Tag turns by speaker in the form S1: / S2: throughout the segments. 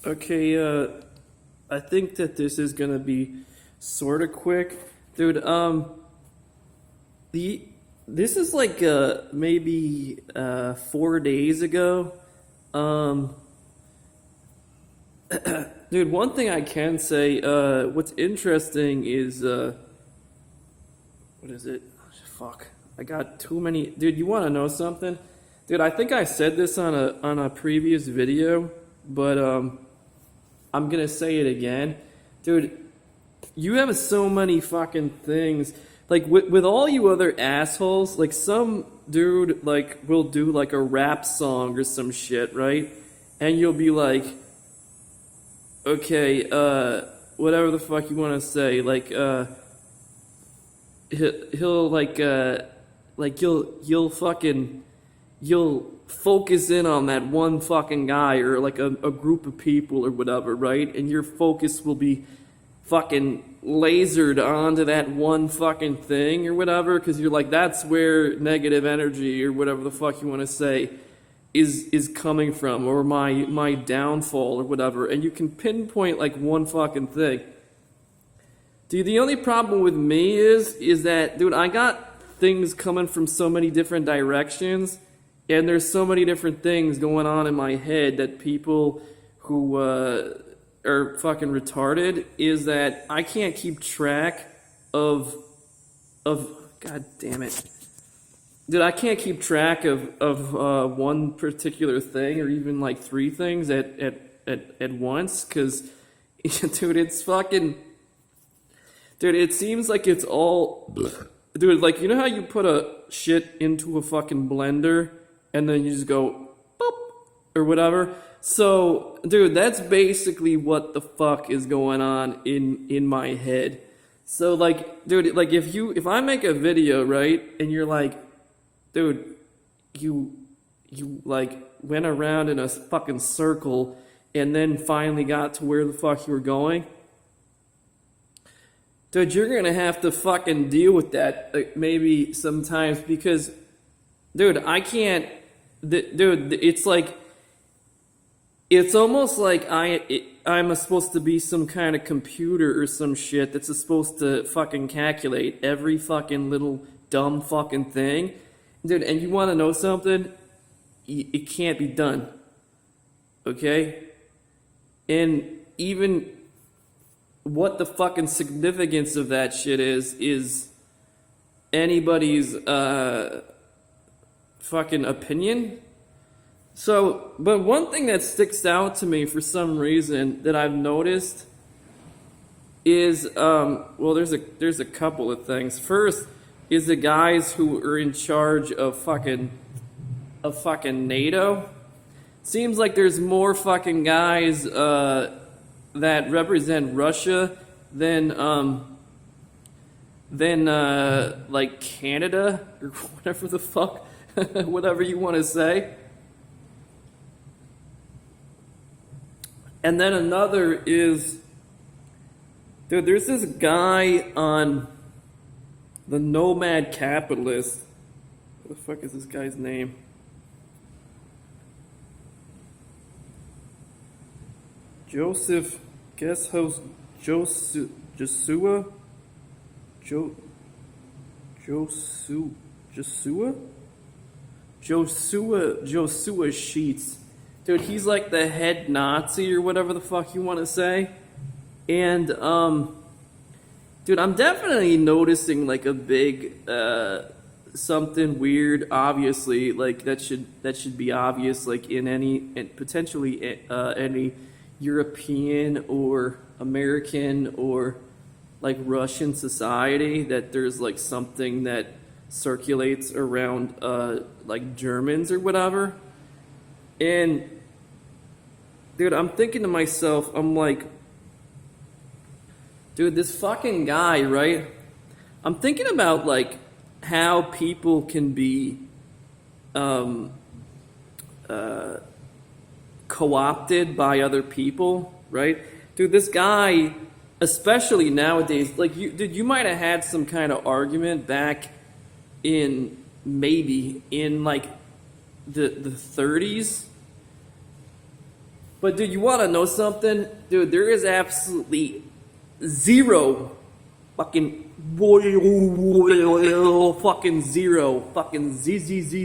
S1: Okay, I think that this is gonna be sort of quick, dude. The this is like maybe 4 days ago. Um, dude, one thing I can say, what's interesting is what is it? Fuck, I got too many. Dude, you want to know something? Dude, I think I said this on a previous video, but I'm gonna say it again. Dude, you have so many fucking things. Like with all you other assholes, like some dude like will do like a rap song or some shit, right? And you'll be like, okay, whatever the fuck you want to say, like he'll like you'll fucking you'll focus in on that one fucking guy or like a group of people or whatever, right? And your focus will be fucking lasered onto that one fucking thing or whatever, because you're like, that's where negative energy or whatever the fuck you want to say is coming from, or my downfall or whatever, and you can pinpoint like one fucking thing. Dude, the only problem with me is that, dude, I got things coming from so many different directions, and there's so many different things going on in my head that people who are fucking retarded, is that I can't keep track of god damn it. Dude, I can't keep track of one particular thing or even like three things at once, because dude, it's fucking dude, it seems like it's all dude, like, you know how you put a shit into a fucking blender and then you just go boop or whatever? So, dude, that's basically what the fuck is going on in my head. So, like, dude, like if I make a video, right, and you're like, dude, you like went around in a fucking circle and then finally got to where the fuck you were going, dude, you're gonna have to fucking deal with that, like, maybe sometimes, because, dude, I can't, dude, it's like, it's almost like I'm supposed to be some kind of computer or some shit that's supposed to fucking calculate every fucking little dumb fucking thing. Dude, and you want to know something? It can't be done. Okay? And even what the fucking significance of that shit is anybody's fucking opinion. So, but one thing that sticks out to me for some reason that I've noticed is, well, there's a couple of things. First is the guys who are in charge of fucking NATO. Seems like there's more fucking guys that represent Russia than like Canada or whatever the fuck, whatever you want to say. And then another is, dude, there's this guy on the Nomad Capitalist. What the fuck is this guy's name? Joseph, guest host Josua? Josua Sheets. Dude, he's like the head Nazi or whatever the fuck you want to say. And, dude, I'm definitely noticing like a big, something weird, obviously, like that should be obvious, like in any, potentially any European or American or like Russian society, that there's like something that circulates around, like Germans or whatever. And, dude, I'm thinking to myself, I'm like, dude, this fucking guy, right? I'm thinking about, like, how people can be co-opted by other people, right? Dude, this guy, especially nowadays, like, you might have had some kind of argument back in, maybe, in, like, the 30s. But dude, you want to know something? Dude, there is absolutely zero fucking fucking zero fucking zero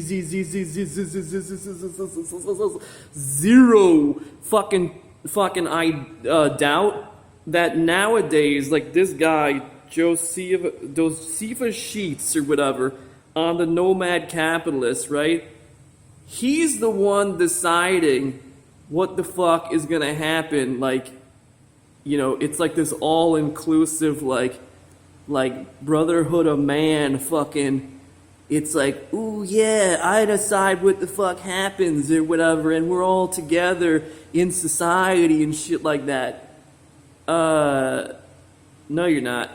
S1: fucking I doubt that nowadays, like this guy Josefa Sheets or whatever on the Nomad Capitalist, right? He's the one deciding what the fuck is gonna happen. Like, you know, it's like this all-inclusive, like brotherhood of man fucking, it's like, ooh yeah, I decide what the fuck happens or whatever, and we're all together in society and shit like that. No you're not.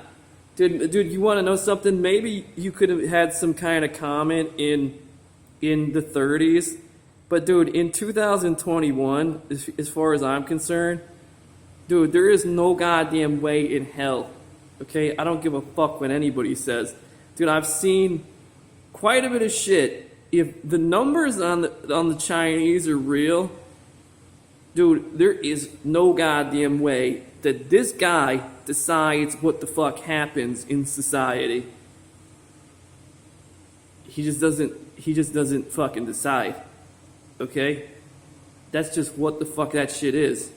S1: Dude, you want to know something? Maybe you could have had some kind of comment in the 30s, but dude, in 2021, as far as I'm concerned, dude, there is no goddamn way in hell. Okay, I don't give a fuck what anybody says. Dude, I've seen quite a bit of shit. If the numbers on the Chinese are real, dude, there is no goddamn way that this guy decides what the fuck happens in society. He just doesn't fucking decide. Okay? That's just what the fuck that shit is.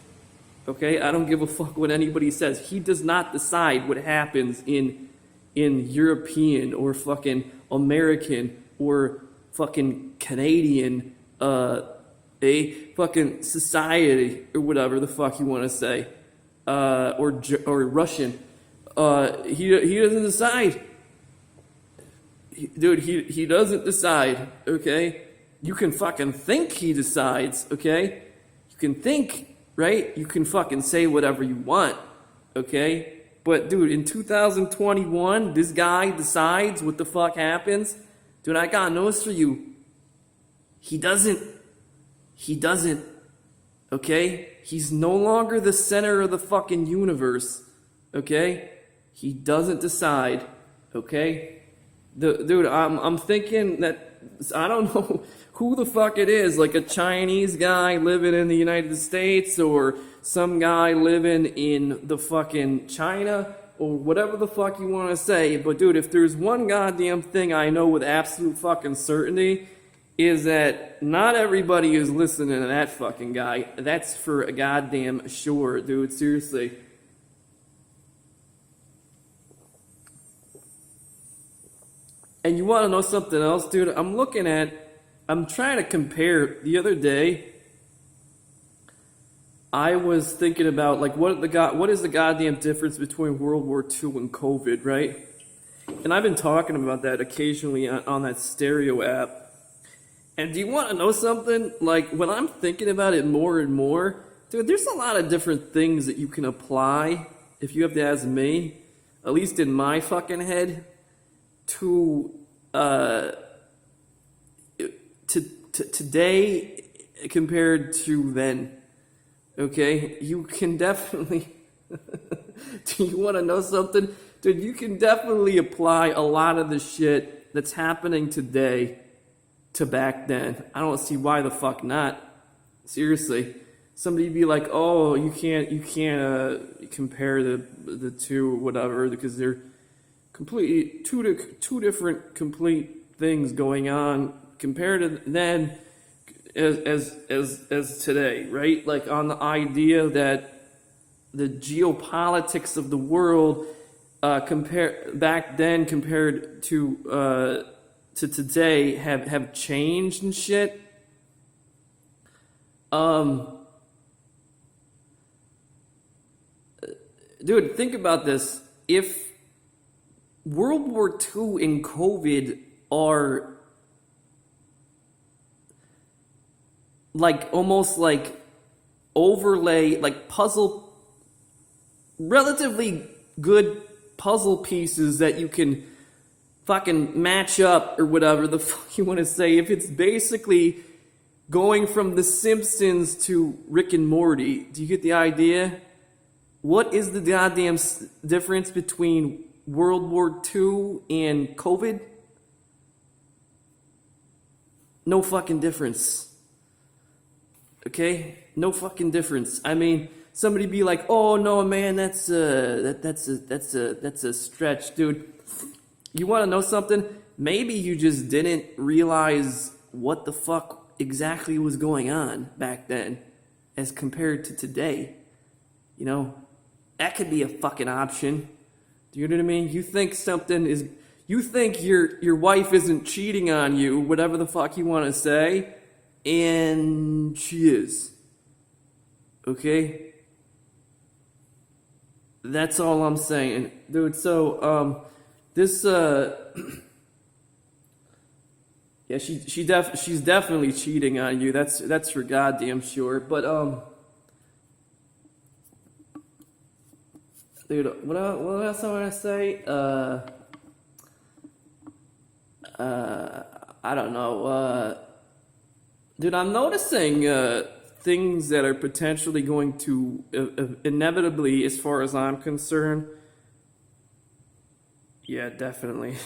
S1: Okay, I don't give a fuck what anybody says. He does not decide what happens in European or fucking American or fucking Canadian a fucking society or whatever the fuck you want to say, or Russian. He doesn't decide. Dude, he doesn't decide. Okay, you can fucking think he decides. Okay, you can think. Right? You can fucking say whatever you want, okay? But dude, in 2021, this guy decides what the fuck happens. Dude, I got news for you. He doesn't. Okay? He's no longer the center of the fucking universe, okay? He doesn't decide, okay? Dude, I'm thinking that, I don't know who the fuck it is, like a Chinese guy living in the United States or some guy living in the fucking China or whatever the fuck you want to say. But dude, if there's one goddamn thing I know with absolute fucking certainty, is that not everybody is listening to that fucking guy. That's for a goddamn sure, dude, seriously. And you want to know something else, dude? I'm trying to compare. The other day, I was thinking about, like, what is the goddamn difference between World War II and COVID, right? And I've been talking about that occasionally on that stereo app. And do you want to know something? Like, when I'm thinking about it more and more, dude, there's a lot of different things that you can apply, if you have to ask me, at least in my fucking head, to today compared to then. Okay, you can definitely. Do you want to know something, dude? You can definitely apply a lot of the shit that's happening today to back then. I don't see why the fuck not. Seriously, somebody be like, "Oh, you can't compare the two, whatever, because they're completely two different complete things going on compared to then as today, right? Like on the idea that the geopolitics of the world compare back then compared to today have changed and shit. Dude, think about this. If World War II and COVID are like almost like overlay, like puzzle, relatively good puzzle pieces that you can fucking match up or whatever the fuck you want to say. If it's basically going from The Simpsons to Rick and Morty, do you get the idea? What is the goddamn difference between World War II and COVID? No fucking difference. Okay? No fucking difference. I mean, somebody be like, "Oh no, man, that's a stretch, dude." You want to know something? Maybe you just didn't realize what the fuck exactly was going on back then as compared to today. You know, that could be a fucking option. Do you know what I mean? You think your wife isn't cheating on you, whatever the fuck you want to say, and she is. Okay? That's all I'm saying. Dude, so this yeah, she's definitely cheating on you. That's for goddamn sure. But dude, what else I want to say? I don't know. Dude, I'm noticing things that are potentially going to inevitably, as far as I'm concerned. Yeah, definitely.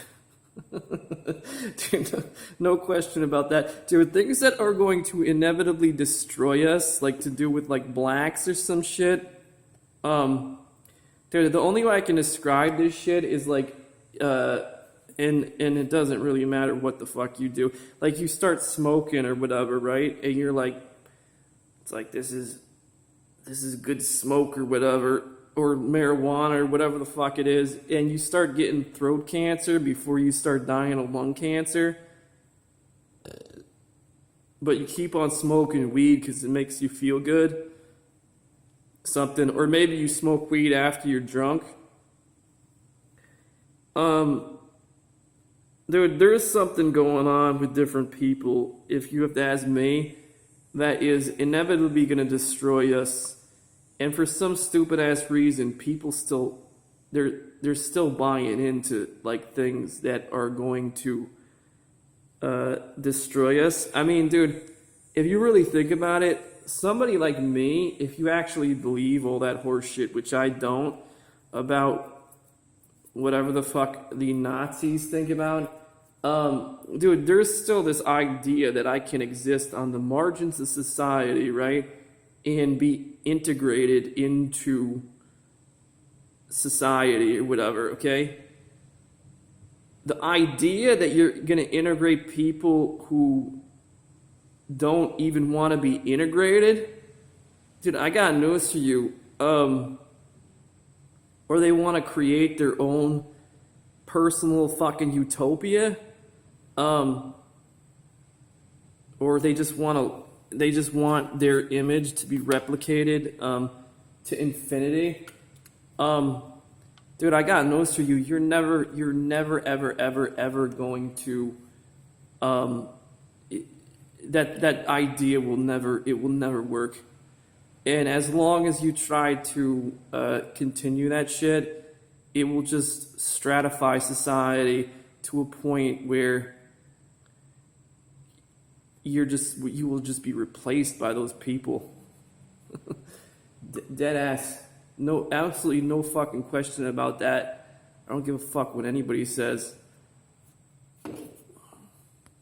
S1: Dude, no question about that. Dude, things that are going to inevitably destroy us, like to do with like blacks or some shit. Dude, the only way I can describe this shit is like, and it doesn't really matter what the fuck you do. Like you start smoking or whatever, right? And you're like, it's like this is good smoke or whatever, or marijuana or whatever the fuck it is, and you start getting throat cancer before you start dying of lung cancer. But you keep on smoking weed because it makes you feel good. Something, or maybe you smoke weed after you're drunk. There's something going on with different people, if you have to ask me, that is inevitably going to destroy us. And for some stupid ass reason, people still they're still buying into like things that are going to destroy us. I mean, dude, if you really think about it, somebody like me, if you actually believe all that horse shit, which I don't, about whatever the fuck the Nazis think about, dude, there's still this idea that I can exist on the margins of society, right? And be integrated into society or whatever, okay? The idea that you're going to integrate people who don't even want to be integrated, dude, I got news for you. Or they want to create their own personal fucking utopia, or they just want their image to be replicated to infinity. Dude, I got news for you. You're never ever going to that idea will never work. And as long as you try to continue that shit, it will just stratify society to a point where you will just be replaced by those people. Dead ass. No, absolutely no fucking question about that. I don't give a fuck what anybody says.